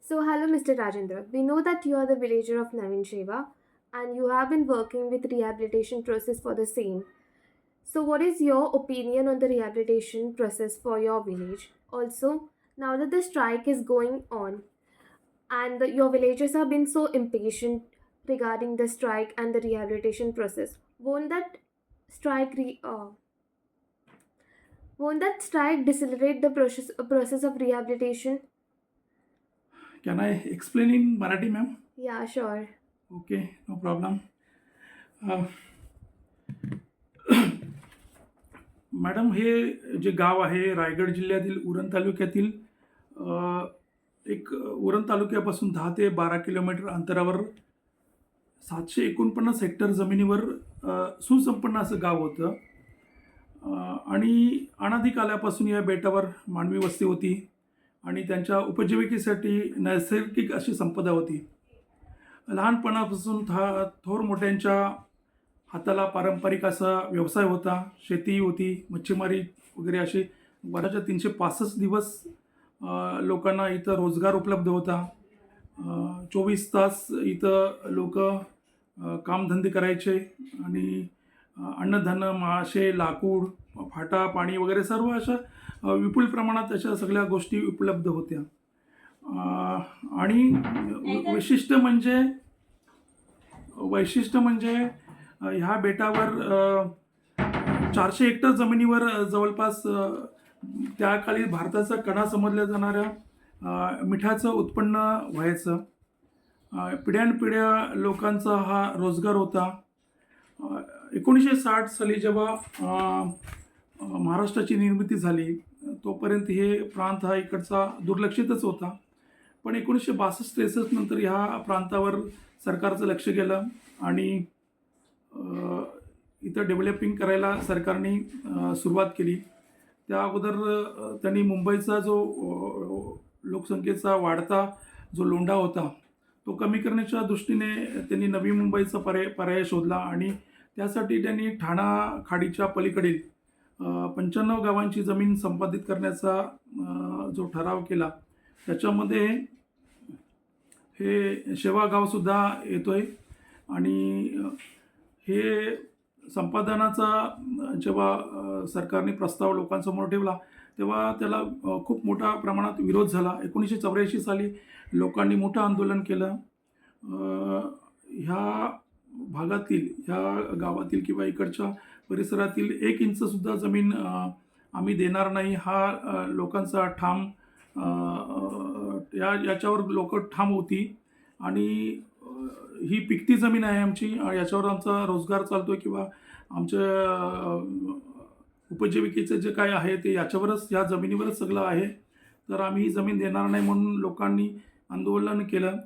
So, hello, Mr. Rajendra. We know that you are the villager of Navin Sheva and you have been working with rehabilitation process for the same. So, what is your opinion on the rehabilitation process for your village? Also, now that the strike is going on and your villagers have been so impatient regarding the strike and the rehabilitation process, strike re- uh, won't that strike decelerate the process of rehabilitation? Can I explain in Marathi, ma'am? Yeah, sure. Okay, no problem. A, madam, हे जे गाव आहे रायगड जिल्ह्यातील उरण तालुक्यातील अ, एक उरण तालुक्यापासून 10 ते 12 kilometre अंतरावर 749 hectare जमिनीवर सुसंपन्न असं गाव होतं. आणि अनादी कालापासून या बेटावर मानवी वस्ती होती आणि त्यांच्या उपजीविकेसाठी नैसर्गिक अशी संपदा होती. लहानपणापासून थोर मोठ्यांच्या हाताला पारंपरिक असा व्यवसाय होता. शेती होती, मच्छीमारी वगैरे असे वर्षाच्या 365 दिवस लोकांना इथं रोजगार उपलब्ध होता. 24 तास इथं लोकं कामधंदे करायचे आणि अन्नधान्य, मासे, लाकूड, फाटा, पाणी वगैरे सर्व अशा विपुल प्रमाणात अशा सगळ्या गोष्टी उपलब्ध होत्या. आणि वैशिष्ट्य म्हणजे वैशिष्ट्य म्हणजे ह्या बेटावर 400 हेक्टर जमिनीवर जवळपास त्या काळी भारताचा कणा समजल्या जाणाऱ्या मिठाचं उत्पन्न व्हायचं. पिढ्यानपिढ्या लोकांचा हा रोजगार होता. 1960 साली जेव्हा महाराष्ट्राची निर्मिती झाली, तोपर्यंत हे प्रांत हा इकडचा दुर्लक्षितच होता. पण 1962-63 नंतर ह्या प्रांतावर सरकारचं लक्ष गेलं आणि इथं डेव्हलपिंग करायला सरकारने सुरुवात केली. त्या अगोदर त्यांनी मुंबईचा जो लोकसंख्येचा वाढता जो लोंढा होता, तो कमी करण्याच्या दृष्टीने त्यांनी नवी मुंबईचा पर्याय शोधला आणि त्यासाठी त्यांनी ठाणा खाडीच्या पलीकडील 95 गावांची जमीन संपादित करण्याचा जो ठराव केला, त्याच्यामध्ये हे शेवा गावसुद्धा येतोय. आणि हे संपादनाचा जेव्हा सरकारने प्रस्ताव लोकांसमोर ठेवला, तेव्हा त्याला खूप मोठ्या प्रमाणात विरोध झाला. 1984 साली लोकांनी मोठं आंदोलन केलं. ह्या भागातील, ह्या गावातील किंवा इकडच्या परिसरातील 1 इंचसुद्धा जमीन आम्ही देणार नाही, हा लोकांचा ठाम याच्यावर लोकं ठाम होती. आणि ही पिकती जमीन आहे आमची, याच्यावर आमचा रोजगार चालतो किंवा आमच्या उपजीविकेचं जे काय आहे ते याच्यावरच, या जमिनीवरच सगळं आहे. तर आम्ही ही जमीन देणार नाही म्हणून लोकांनी आंदोलन केलं.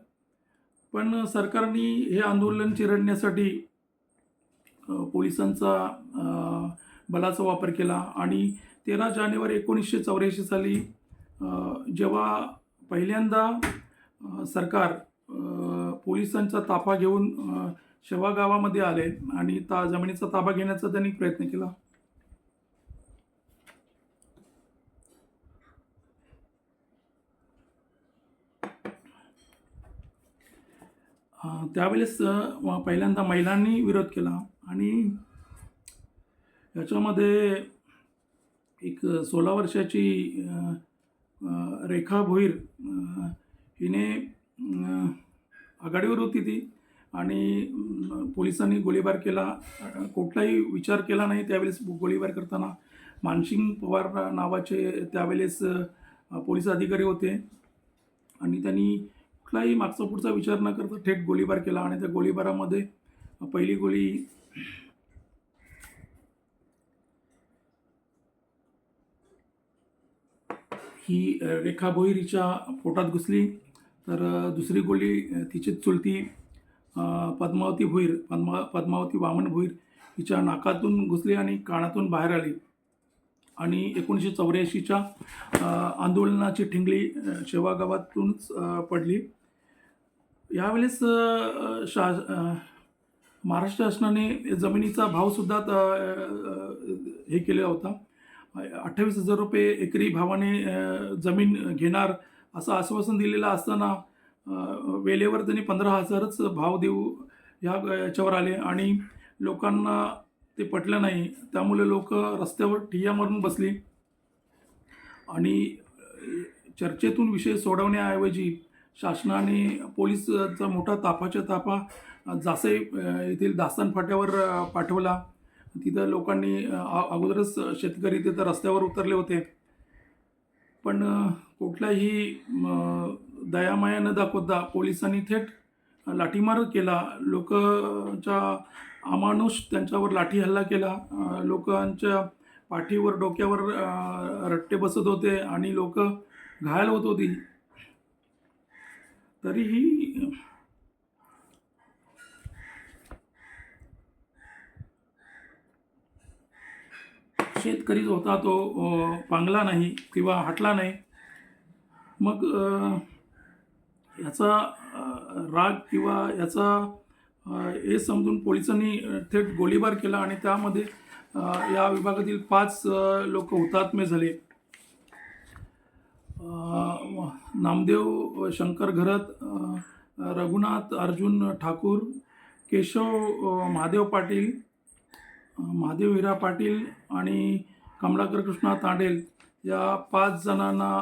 पण सरकारने हे आंदोलन चिरडण्यासाठी पोलिसांचा बलाचा वापर केला आणि 13 जानेवारी 1984 साली जेव्हा पहिल्यांदा सरकार पोलिसांचा ताफा घेऊन शेवा गावामध्ये आले आणि जमिनीचा ताबा घेण्याचा त्यांनी प्रयत्न केला. त्यावेळेस पहिल्यांदा महिलांनी विरोध केला आणि याच्यामध्ये एक 16 वर्षाची रेखा भोईर हिने आघाडीवर होती ती आणि पोलिसांनी गोळीबार केला. कुठलाही विचार केला नाही त्यावेळेस गोळीबार करताना. मानसिंग पवार नावाचे त्यावेळेस पोलीस अधिकारी होते आणि त्यांनी कुठलाही मागचा पुढचा विचार न करता थेट गोळीबार केला आणि त्या गोळीबारामध्ये पहिली गोळी ही रेखा भोईर हिच्या पोटात घुसली. तर दुसरी गोळी तिचीच चुलती पद्मावती भोईर, पद्मावती वामन भोईर हिच्या नाकातून घुसली आणि कानातून बाहेर आली आणि 1984च्या आंदोलनाची ठिंगळी शेवा गावातूनच पडली. यावेळेस महाराष्ट्र शासनाने जमिनीचा भावसुद्धा हे केलेला होता. 28,000 रुपये एकरी भावाने जमीन घेणार असं आश्वासन दिलेलं असताना वेळेवर त्यांनी 15,000च भाव देऊ याच्यावर आले आणि लोकांना ते पटलं नाही. त्यामुळे लोक रस्त्यावर ठिय्या मारून बसली आणि चर्चेतून विषय सोडवण्याऐवजी शासनाने पोलिसचा मोठा ताफाच्या ताफा जासई येथील दास्तान फाट्यावर पाठवला. तिथं लोकांनी अगोदरच शेतकरी तिथं रस्त्यावर उतरले होते. पण कुठलाही दयामाया न दाखवता पोलिसांनी थेट लाठीमार केला. लोकांच्या अमानुष त्यांच्यावर लाठी हल्ला केला. लोकांच्या पाठीवर डोक्यावर रट्टे बसत होते आणि लोक घायल होत होती. तरीही शेतकरीच होता तो पांगला नाही किंवा हटला नाही. मग याचा राग किंवा याचा हे समजून पोलिसांनी थेट गोळीबार केला आणि त्यामध्ये या विभागातील 5 लोक हुतात्मे झाले. नामदेव शंकर घरत, रघुनाथ अर्जुन ठाकूर, केशव महादेव पाटील, महादेव हिरा पाटील आणि कमलाकर कृष्णा तांडेल या 5 जणांना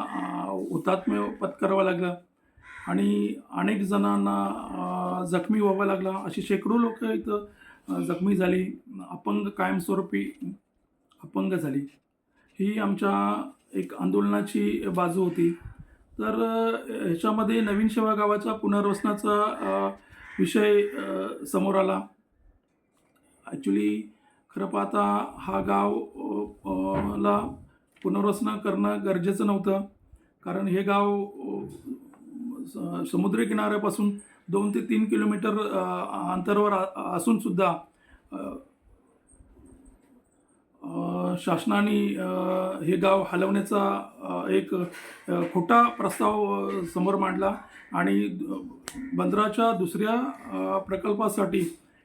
हुतात्म्य पत्करावं लागलं आणि अनेक जणांना जखमी व्हावं लागला. अशी शेकडो लोक इथं जखमी झाली, कायमस्वरूपी अपंग झाली. ही आमच्या एक आंदोलनाची बाजू होती. तर ह्याच्यामध्ये नवीन शेवा गावाच्या पुनर्वसनाचा विषय समोर आला. ॲक्च्युली खरं पाहता हा ला पुनर्वसन करणं गरजेचं नव्हतं, कारण हे गाव समुद्री किनाऱ्यापासून 2 ते 3 किलोमीटर अंतरावर असूनसुद्धा शासनाने हे गाव हलवण्याचा एक खोटा प्रस्ताव समोर मांडला आणि बंदराच्या दुसऱ्या प्रकल्पासाठी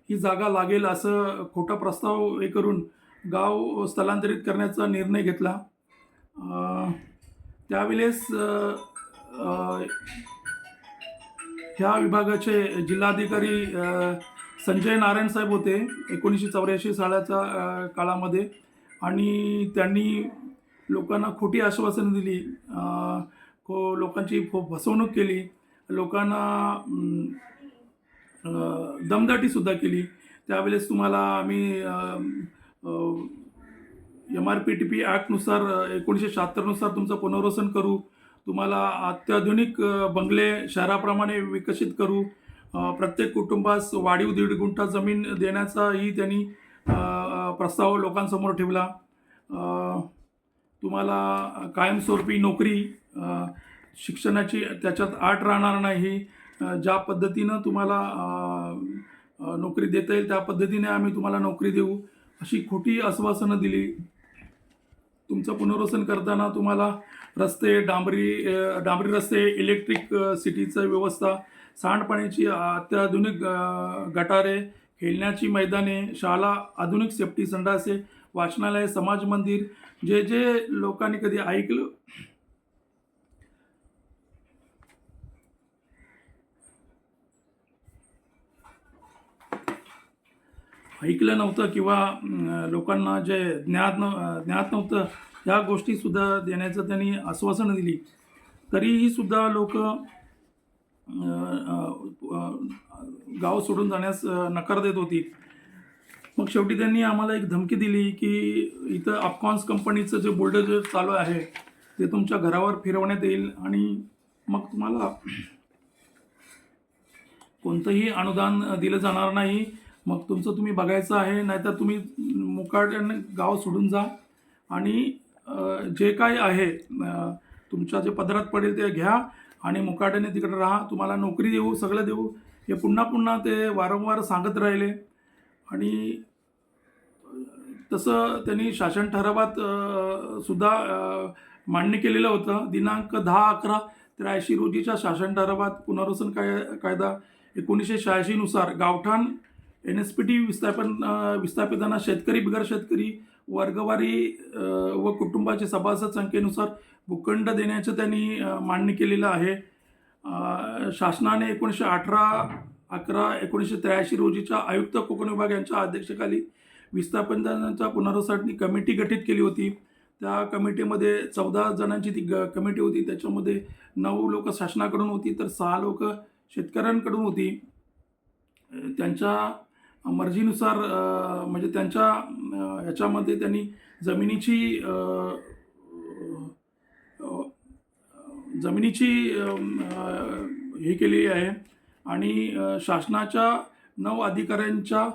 ही जागा लागेल असं खोटा प्रस्ताव हे करून गाव स्थलांतरित करण्याचा निर्णय घेतला. त्यावेळेस ह्या विभागाचे जिल्हाधिकारी संजय नारायण साहेब होते 1984 सालाच्या काळामध्ये आणि त्यांनी लोकांना खोटी आश्वासनं दिली, लोकांची फसवणूक केली, लोकांना दमदाटीसुद्धा केली. त्यावेळेस तुम्हाला आम्ही MRPTP ॲक्टनुसार 1976 तुमचं पुनर्वसन करू, तुम्हाला अत्याधुनिक बंगले शहराप्रमाणे विकसित करू, प्रत्येक कुटुंबास वाढीव 1.5 गुंठा जमीन देण्याचाही त्यांनी प्रस्ताव लोकांसमोर ठेवला. तुम्हाला कायमस्वरूपी नोकरी, शिक्षणाची त्याच्यात अट राहणार नाही, ज्या पद्धतीनं तुम्हाला नोकरी देता येईल त्या पद्धतीने आम्ही तुम्हाला नोकरी देऊ, अशी खोटी आश्वासनं दिली. तुमचं पुनर्वसन करताना तुम्हाला रस्ते, डांबरी रस्ते, इलेक्ट्रिक सिटीचं व्यवस्था, सांडपाण्याची अत्याधुनिक गटारे, खेळण्याची मैदाने, शाळा, आधुनिक सेफ्टी संडासे, वाचनालय, समाज मंदिर, जे लोकांनी कधी ऐकलं नव्हतं किंवा लोकांना जे ज्ञात नव्हतं ह्या गोष्टीसुद्धा देण्याचं त्यांनी आश्वासनं दिली. तरीही सुद्धा लोक गाव सोडून जाण्यास नकार देत होती. मग शेवटी त्यांनी आम्हाला एक धमकी दिली की इथं अफकॉन्स कंपनीचं जे बुलडोझर चालू आहे ते तुमच्या घरावर फिरवण्यात येईल आणि मग तुम्हाला कोणतंही अनुदान दिलं जाणार नाही. मग तुमचं तुम्ही बघायचं आहे, नाहीतर तुम्ही मुकाट्याने गाव सोडून जा आणि जे काय आहे तुमच्या जे पदरात पडेल ते घ्या आणि मुकाट्याने तिकडे राहा, तुम्हाला नोकरी देऊ, सगळं देऊ. हे पुन्हा ते वारंवार सांगत राहिले आणि तसं त्यांनी शासन ठरावात सुद्धा मान्य केलेलं होतं. दिनांक 10/11/83 रोजीच्या शासन ठरावात पुनर्वसन कायदा 1986 नुसार गावठाण NSPT विस्थापितांना शेतकरी, बिगर शेतकरी, वर्गवारी व कुटुंबाचे सभासद संख्येनुसार भूखंड देण्याचं त्यांनी मान्य केलेलं आहे. शासनाने 1983 रोजीच्या आयुक्त कोकण विभाग यांच्या अध्यक्षतेखाली विस्थापितांच्या पुनर्वसनासाठी कमिटी गठीत केली होती. त्या कमिटीमध्ये 14 जणांची ती कमिटी होती. त्याच्यामध्ये 9 लोक शासनाकडून होती, तर 6 लोक शेतकऱ्यांकडून होती. त्यांच्या मर्जीनुसार म्हणजे त्यांच्या ह्याच्यामध्ये त्यांनी जमिनीची जमिनीची हे केलेली आहे आणि शासनाच्या 9 अधिकाऱ्यांच्या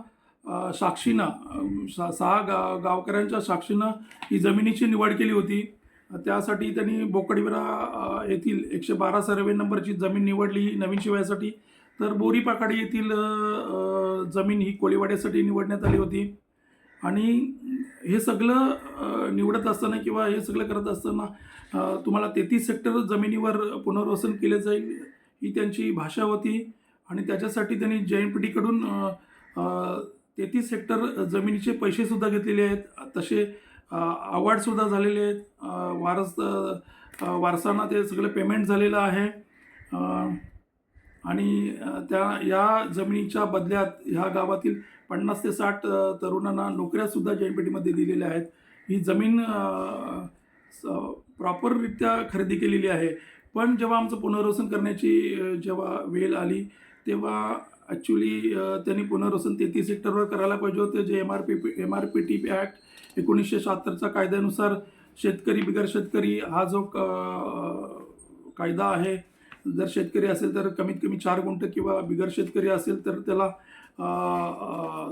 साक्षीनं 6 गावकऱ्यांच्या साक्षीनं ही जमिनीची निवड केली होती. त्यासाठी त्यांनी येथील 112 सर्वे नंबरची जमीन निवडली नवीन शिवायसाठी. तर बोरीपाखाडी येथील जमीन ही कोळीवाड्यासाठी निवडण्यात आली होती. आणि हे सगळं निवडत असताना किंवा हे सगळं करत असताना तुम्हाला 33 हेक्टर जमिनीवर पुनर्वसन केले जाईल ही त्यांची भाषा होती. आणि त्याच्यासाठी त्यांनी JNPTकडून 33 हेक्टर जमिनीचे पैसेसुद्धा घेतलेले आहेत. तसे अवॉर्डसुद्धा झालेले आहेत. वारसांना ते सगळं पेमेंट झालेलं आहे. आणि या जमिनीच्या बदल्यात ह्या गावातील 50 ते 60 तरुणांना नोकऱ्यासुद्धा JNPTमध्ये दिलेल्या आहेत. ही जमीन प्रॉपररित्या खरेदी केलेली आहे. पण जेव्हा आमचं पुनर्वसन करण्याची जेव्हा वेळ आली तेव्हा ॲक्च्युली त्यांनी पुनर्वसन 33 हेक्टरवर करायला पाहिजे होतं. जे MRPT ॲक्ट 1976च्या कायद्यानुसार शेतकरी बिगर शेतकरी हा जो कायदा आहे, जर शेतकरी असेल तर कमीत कमी 4 गुंठ किंवा बिगर शेतकरी असेल तर त्याला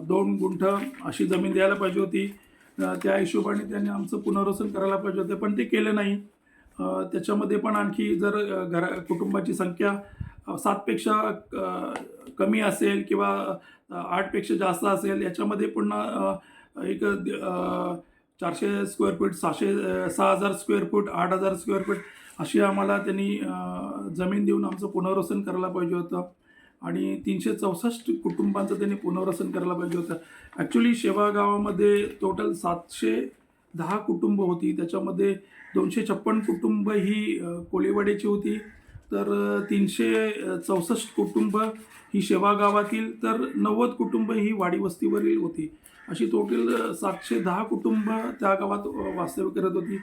2 गुंठ अशी जमीन द्यायला पाहिजे होती. त्या हिशोबाने त्यांनी आमचं पुनर्वसन करायला पाहिजे होतं, पण ते केलं नाही. त्याच्यामध्ये पण आणखी जर कुटुंबाची संख्या 7पेक्षा कमी असेल किंवा 8पेक्षा जास्त असेल, याच्यामध्ये पुन्हा एक 400 square foot, 6,000 square foot, 8,000 square foot अशी आम्हाला त्यांनी जमीन देऊन आमचं पुनर्वसन करायला पाहिजे होतं. आणि 364 कुटुंबांचं त्यांनी पुनर्वसन करायला पाहिजे होतं. ॲक्च्युली शेवा गावामध्ये टोटल 710 कुटुंब होती. त्याच्यामध्ये 256 कुटुंब ही कोळीवाड्याची होती, तर 364 कुटुंब ही शेवा गावातील, तर 90 कुटुंब ही वाडी वस्तीवरील होती. अशी टोटल 710 कुटुंब त्या गावात वास्तव्य करत होती.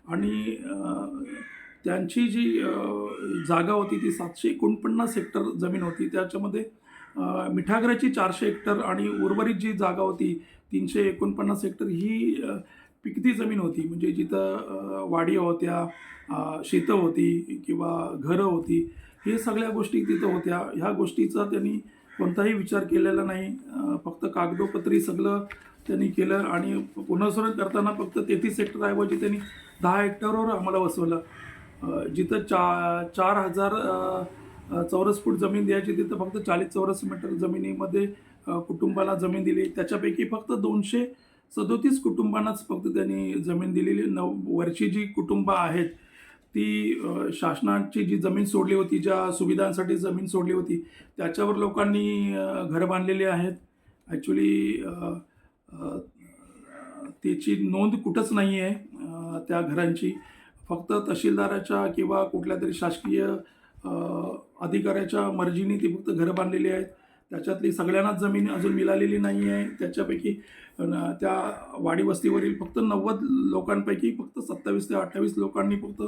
आणि त्यांची जी जागा होती ती 749 हेक्टर जमीन होती. त्याच्यामध्ये मिठागराची 400 हेक्टर आणि उर्वरित जी जागा होती 349 हेक्टर ही पिकती जमीन होती. म्हणजे जिथं वाडिया होत्या, शेतं होती किंवा घरं होती, हे सगळ्या गोष्टी तिथं होत्या. ह्या गोष्टीचा त्यांनी कोणताही विचार केलेला नाही. फक्त कागदोपत्री सगळं त्यांनी केलं. आणि पुनर्वसन करताना फक्त 33 हेक्टरऐवजी त्यांनी 10 हेक्टरवर आम्हाला बसवलं. जिथं 4,000 चौरस फूट जमीन द्यायची तिथं फक्त 40 चौरस मीटर जमिनीमध्ये कुटुंबाला जमीन दिली. त्याच्यापैकी फक्त 237 कुटुंबांनाच फक्त त्यांनी जमीन दिलेली. वरची जी कुटुंबं आहेत ती शासनाची जी जमीन सोडली होती, ज्या सुविधांसाठी जमीन सोडली होती, त्याच्यावर लोकांनी घरं बांधलेली आहेत. ॲक्च्युली त्याची नोंद कुठंच नाही आहे त्या घरांची. फक्त तहसीलदाराच्या किंवा कुठल्या तरी शासकीय अधिकाऱ्याच्या मर्जीने ती फक्त घरं बांधलेली आहेत. त्याच्यातली सगळ्यांनाच जमीन अजून मिळालेली नाही आहे. त्याच्यापैकी त्या वाडी वस्तीवरील फक्त 90 लोकांपैकी फक्त 27 ते 28 लोकांनी फक्त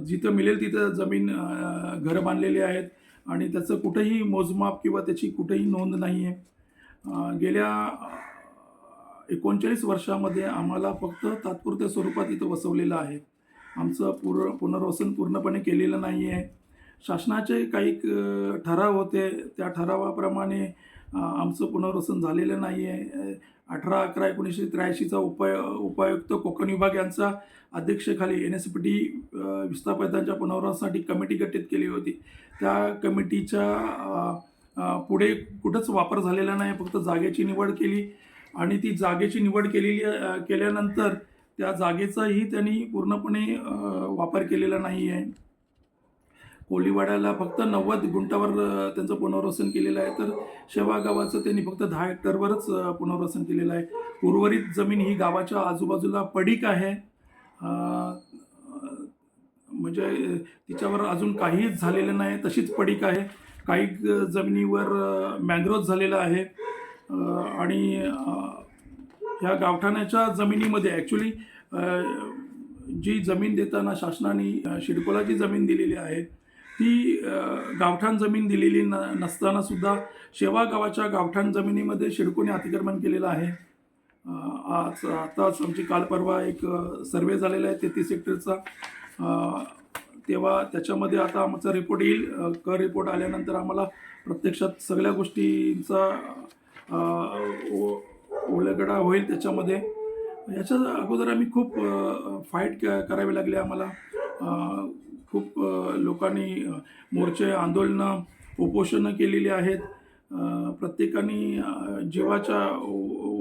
जिथं मिळेल तिथं जमीन घरं बांधलेली आहेत. आणि त्याचं कुठंही मोजमाप किंवा त्याची कुठंही नोंद नाही आहे. गेल्या 39 वर्षामध्ये आम्हाला फक्त तात्पुरत्या स्वरूपात इथं वसवलेलं आहे. आमचं पुनर्वसन पूर्णपणे केलेलं नाही आहे. शासनाचे काही ठराव होते, त्या ठरावाप्रमाणे आमचं पुनर्वसन झालेलं नाही आहे. 18/11/1983चा उपायुक्त कोकण विभाग यांच्या अध्यक्षतेखाली NSPT विस्थापितांच्या पुनर्वसनासाठी कमिटी गठीत केली होती. त्या कमिटीच्या पुढे कुठंच वापर झालेला नाही. फक्त जागेची निवड केली आणि ती जागेची निवड केल्यानंतर त्या जागेचाही त्यांनी पूर्णपणे वापर केलेला नाही आहे. कोळीवाड्याला फक्त 90 गुंठावर त्यांचं पुनर्वसन केलेलं आहे, तर शेवा गावाचं त्यांनी फक्त 10 हेक्टरवरच पुनर्वसन केलेलं आहे. उर्वरित जमीन ही गावाच्या आजूबाजूला पडीक आहे. म्हणजे तिच्यावर अजून काहीच झालेलं नाही, तशीच पडीक आहे. काही जमिनीवर मॅंग्रोव्ह झालेलं आहे. आणि ह्या गावठाणाच्या जमिनीमध्ये ॲक्च्युली जी जमीन देताना शासनाने सिडकोला जी जमीन दिलेली आहे ती गावठाण जमीन दिलेली नसतानासुद्धा शेवा गावाच्या गावठाण जमिनीमध्ये सिडकोने अतिक्रमण केलेलं आहे. आताच आमची काल परवा एक सर्वे झालेला आहे 33 हेक्टरचा. तेव्हा त्याच्यामध्ये आता आमचा रिपोर्ट येईल. रिपोर्ट आल्यानंतर आम्हाला प्रत्यक्षात सगळ्या गोष्टींचा उलगडा होईल त्याच्यामध्ये. याच्या अगोदर आम्ही खूप फाईट करावी लागली आम्हाला. खूप लोकांनी मोर्चे, आंदोलनं, उपोषणं केलेली आहेत. प्रत्येकाने जीवाच्या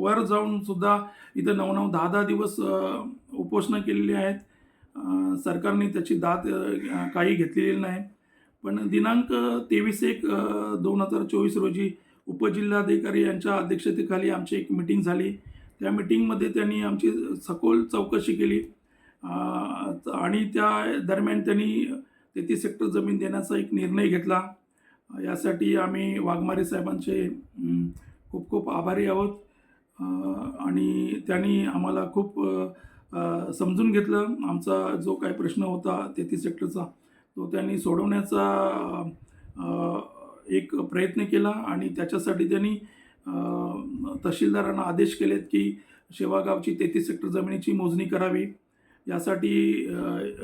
वर जाऊन सुद्धा इथं 9-9, 10-10 दिवस उपोषणं केलेली आहेत. सरकारने त्याची दाद काही घेतलेली नाही. पण दिनांक 23/1/2024 रोजी उपजिल्हाधिकारी यांच्या अध्यक्षतेखाली आमची एक मीटिंग झाली. त्या मीटिंगमध्ये त्यांनी आमची सखोल चौकशी केली आणि त्या दरम्यान त्यांनी 33 हेक्टर जमीन देण्याचा एक निर्णय घेतला. यासाठी आम्ही वाघमारे साहेबांचे खूप खूप आभारी आहोत. आणि त्यांनी आम्हाला खूप समजून घेतलं. आमचा जो काही प्रश्न होता 33 हेक्टरचा तो त्यांनी सोडवण्याचा एक प्रयत्न केला आणि त्याच्यासाठी त्यांनी तहसीलदारांना आदेश केलेत की शेवागावची 33 हेक्टर जमिनीची मोजणी करावी. यासाठी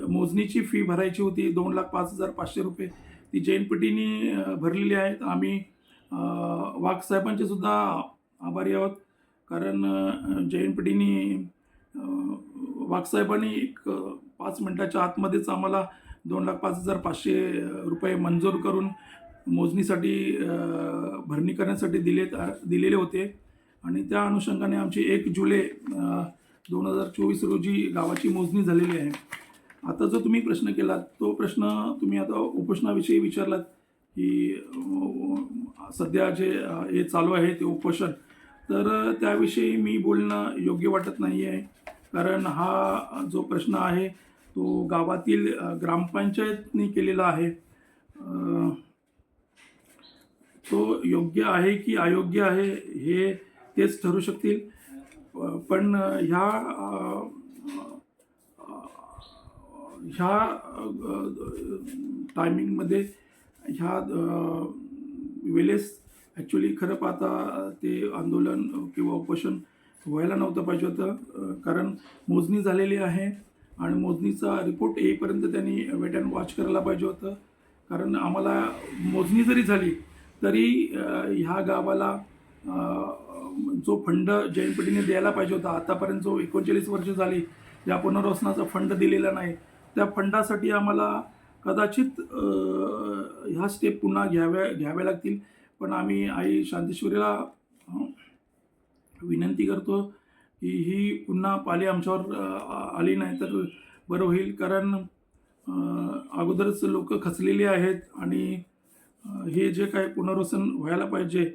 मोजणीची फी भरायची होती 2,05,500 रुपये. ती जैन पेटीने भरलेली आहेत. आम्ही वाघ साहेबांचे सुद्धा आभारी आहोत, कारण जैन पेटीने वाघ साहेबांनी एक 5 मिनिटाच्या आतमध्येच आम्हाला 2,05,500 रुपये मंजूर करून मोजणीसाठी भरणी करण्यासाठी दिलेले होते. आणि त्या अनुषंगाने आमची 1 जुलै 2024 रोजी गावाची मोजणी झालेली आहे. आता जो तुम्ही प्रश्न केलात तो प्रश्न तुम्ही आता उपोषणाविषयी विचारलात की सध्या जे हे चालू आहे ते उपोषण, तर त्याविषयी मी बोलणं योग्य वाटत नाही आहे. कारण हा जो प्रश्न आहे तो गावातील ग्रामपंचायतने केलेला आहे. तो योग्य आहे की अयोग्य आहे हे तेच ठरू शकतील. पण ह्या टायमिंगमध्ये ह्या वेळेस ॲक्च्युली खरं पाहता ते आंदोलन किंवा उपोषण व्हायला नव्हतं पाहिजे होतं. कारण मोजणी झालेली आहे आणि मोजणीचा रिपोर्ट येईपर्यंत त्यांनी वेट अँड वॉच करायला पाहिजे होतं. कारण आम्हाला मोजणी जरी झाली तरी ह्या गावाला जो फंड जैन पेटीने द्यायला पाहिजे होता, आतापर्यंत जो 39 वर्ष झाली या पुनर्वसनाचा फंड दिलेला नाही, त्या फंडासाठी आम्हाला कदाचित ह्या स्टेप पुन्हा घ्याव्या लागतील. पण आम्ही आई शांतेश्वरीला विनंती करतो की ही पुन्हा पाली आमच्यावर आली नाही तर बरं होईल. कारण अगोदरच लोक खचलेली आहेत आणि हे जे काही पुनर्वसन व्हायला पाहिजे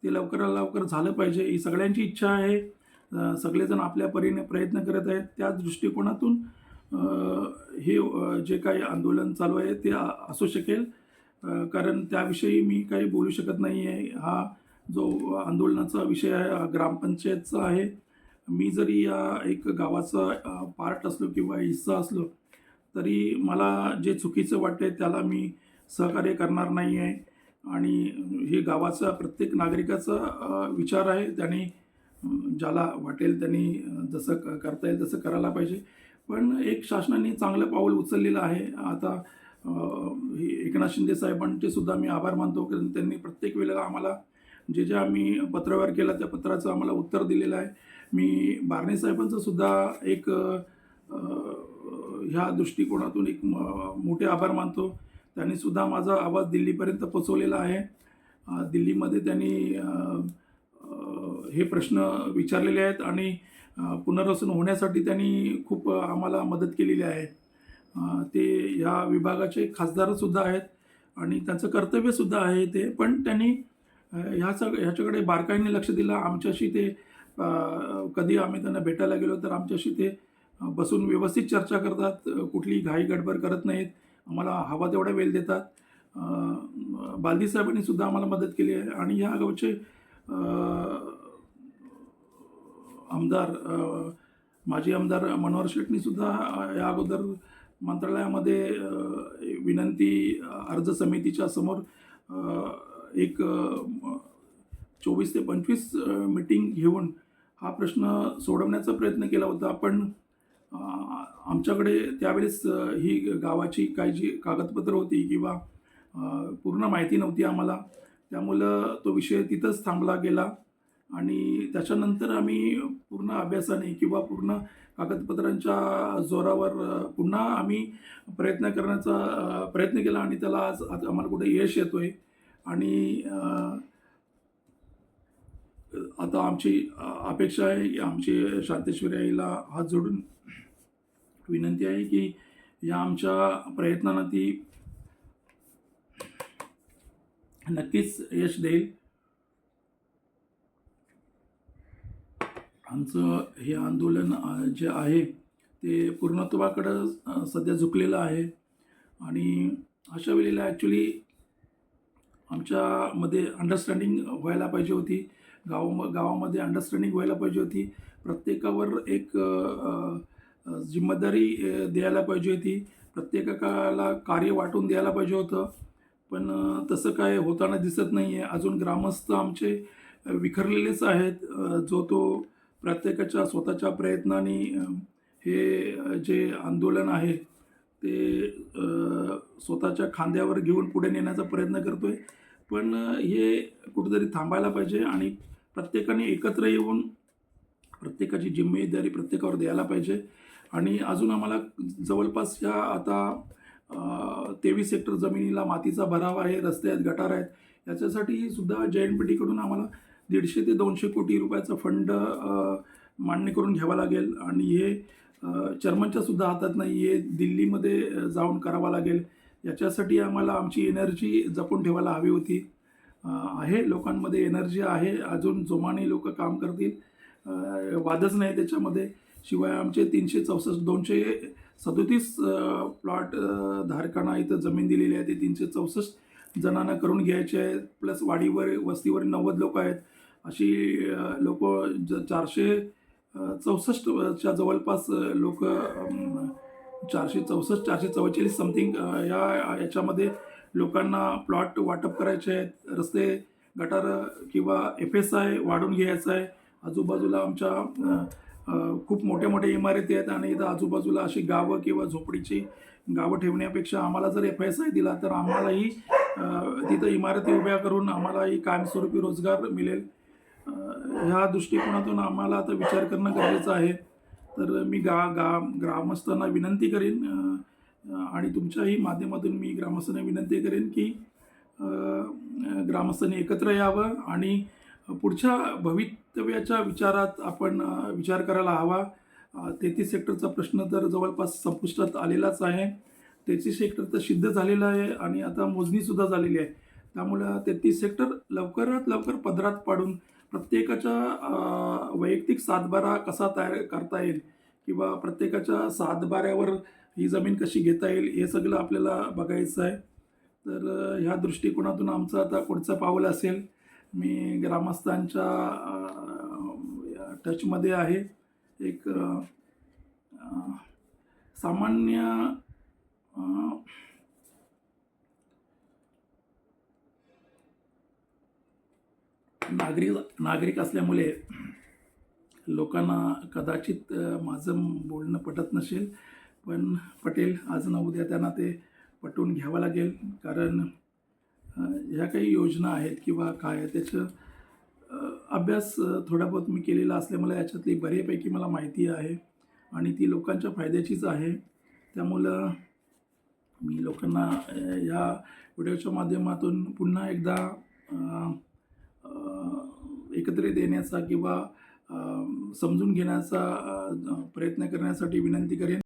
ते लवकरात लवकर झालं पाहिजे ही सगळ्यांची इच्छा आहे. सगळेजण आपल्या परीने प्रयत्न करत आहेत. त्या दृष्टिकोनातून हे जे काही आंदोलन चालू आहे ते असू शकेल. कारण त्याविषयी मी काही बोलू शकत नाही आहे. हा जो आंदोलनाचा विषय आहे हा ग्रामपंचायतचा आहे. मी जरी या एक गावाचा पार्ट असलो किंवा हिस्सा असलो तरी मला जे चुकीचं वाटते त्याला मी सहकार्य करणार नाही आहे. आणि हे गावाचा प्रत्येक नागरिकाचा विचार आहे. त्यांनी ज्याला वाटेल त्यांनी जसं करता येईल तसं करायला पाहिजे. पण एक शासनाने चांगलं पाऊल उचललेलं आहे. आता एकनाथ शिंदे साहेबांचे सुद्धा मी आभार मानतो, कारण त्यांनी प्रत्येक वेळेला आम्हाला जे आम्ही पत्रव्यवहार केला त्या पत्राचं आम्हाला उत्तर दिलेलं आहे. मी बारणे साहेबांचं सुद्धा एक ह्या दृष्टिकोनातून एक मोठे आभार मानतो. त्यांनी सुद्धा माझा आवाज दिल्लीपर्यंत पोचवलेला आहे. दिल्लीमध्ये त्यांनी हे प्रश्न विचारलेले आहेत आणि पुनर्वसन होण्यासाठी त्यांनी खूप आम्हाला मदत केलेली आहे. ते ह्या विभागाचे खासदारसुद्धा आहेत आणि त्यांचं कर्तव्यसुद्धा आहे ते. पण त्यांनी ह्याच्याकडे बारकाईने लक्ष दिलं. आमच्याशी ते कधी आम्ही त्यांना भेटायला गेलो तर आमच्याशी ते बसून व्यवस्थित चर्चा करतात, कुठली घाई गडबड करत नाहीत, आम्हाला हवा तेवढा वेळ देतात. बालदी साहेबांनी सुद्धा आम्हाला मदत केली आहे आणि या गावचे आमदार माजी आमदार मनोहर शेटनी सुद्धा या अगोदर मंत्रालयामध्ये विनंती अर्ज समितीच्या समोर एक 24 ते 25 मीटिंग घेऊन हा प्रश्न सोडवण्याचा प्रयत्न केला होता. पण आमच्याकडे त्यावेळेस ही गावाची काही जी कागदपत्रं होती किंवा पूर्ण माहिती नव्हती आम्हाला. त्यामुळं तो विषय तिथंच थांबला गेला आणि त्याच्यानंतर आम्ही पूर्ण अभ्यासाने किंवा पूर्ण कागदपत्रांच्या जोरावर पुन्हा आम्ही प्रयत्न केला आणि त्याला आज आम्हाला कुठे यश येतोय आणि आता आमची अपेक्षा आहे की आमची शांतेश्वरी आईला हात जोडून विनंती आहे की या आमच्या प्रयत्नांना ती नक्कीच यश देईल. आमचं हे आंदोलन जे आहे ते पूर्णत्वाकडं सध्या झुकलेलं आहे आणि अशा वेळेला ॲक्च्युली आमच्यामध्ये अंडरस्टँडिंग व्हायला पाहिजे होती. गावामध्ये अंडरस्टँडिंग व्हायला पाहिजे होती. प्रत्येकावर एक जिम्मेदारी द्यायला पाहिजे होती. प्रत्येकाला कार्य वाटून द्यायला पाहिजे होतं. पण तसं काय होताना दिसत नाही आहे. अजून ग्रामस्थ आमचे विखरलेलेच आहेत. तो प्रत्येकाच्या स्वतःच्या प्रयत्नाने हे जे आंदोलन आहे ते स्वतःच्या खांद्यावर घेऊन पुढे नेण्याचा प्रयत्न करतो आहे. पण हे कुठेतरी थांबायला पाहिजे आणि प्रत्येकाने एकत्र येऊन प्रत्येकाची जिम्मेदारी प्रत्येकावर द्यायला पाहिजे. आणि अजून आम्हाला जवळपास ह्या आता 23 हेक्टर जमिनीला मातीचा भराव आहे, रस्ते आहेत, गटार आहेत. याच्यासाठी सुद्धा JNPTकडून आम्हाला 150 ते 200 कोटी रुपयाचा फंड मान्य करून घ्यावा लागेल आणि हे चेअरमनच्या सुद्धा हातात नाही आहे. दिल्लीमध्ये जाऊन करावं लागेल. याच्यासाठी आम्हाला आमची एनर्जी जपून ठेवायला हवी होती. आहे लोकांमध्ये एनर्जी आहे, अजून जोमाने लोक काम करतील, वादच नाही त्याच्यामध्ये. शिवाय आमचे 237 प्लॉट धारकांना इथं जमीन दिलेली आहे. ते 364 जणांना करून घ्यायचे आहेत. प्लस वस्तीवर 90 लोक आहेत. अशी लोक 464च्या जवळपास लोक 464 444 समथिंग याच्यामध्ये लोकांना प्लॉट वाटप करायचे आहेत. रस्ते गटार किंवा FSI वाढून घ्यायचं आहे. आजूबाजूला आमच्या खूप मोठ्या मोठ्या इमारती आहेत आणि इथं आजूबाजूला अशी गावं किंवा झोपडीची गावं ठेवण्यापेक्षा आम्हाला जर FSI दिला तर आम्हालाही तिथं इमारती उभ्या करून आम्हालाही कायमस्वरूपी रोजगार मिळेल. ह्या दृष्टिकोनातून आम्हाला आता विचार करणं गरजेचं आहे. तर मी ग्रामस्थांना विनंती करेन आणि तुमच्याही माध्यमातून मी ग्रामस्थांना विनंती करेन की ग्रामस्थांनी एकत्र यावं आणि पुढच्या भवितव्याच्या विचारात आपण विचार करायला हवा. 33 हेक्टरचा प्रश्न तर जवळपास संपुष्टात आलेलाच आहे. 33 हेक्टर तर सिद्ध झालेलं आहे आणि आता मोजणीसुद्धा झालेली आहे. त्यामुळं 33 हेक्टर लवकरात लवकर पदरात पाडून प्रत्येकाच्या वैयक्तिक सातबारा कसा तयार करता येईल किंवा प्रत्येकाच्या सातबाऱ्यावर ही जमीन कशी घेता येईल हे सगळं आपल्याला बघायचं आहे. तर ह्या दृष्टिकोनातून आमचं आता पुढचं पाऊल असेल. मी ग्रामस्थांच्या टचमध्ये आहे. एक सामान्य नागरिक असल्यामुळे लोकांना कदाचित माझं बोलणं पटत नसेल, पण पटेल. आज ना उद्या त्यांना ते पटवून घ्यावं लागेल. कारण ह्या काही योजना आहेत किंवा काय आहे त्याचं अभ्यास थोडा बहुत मी केलेला असल्यामुळे याच्यातली बऱ्यापैकी मला माहिती आहे आणि ती लोकांच्या फायद्याचीच आहे. त्यामुळं मी लोकांना या व्हिडिओच्या माध्यमातून पुन्हा एकदा एकत्रित येण्याचा किंवा समजून घेण्याचा प्रयत्न करण्यासाठी विनंती करेन.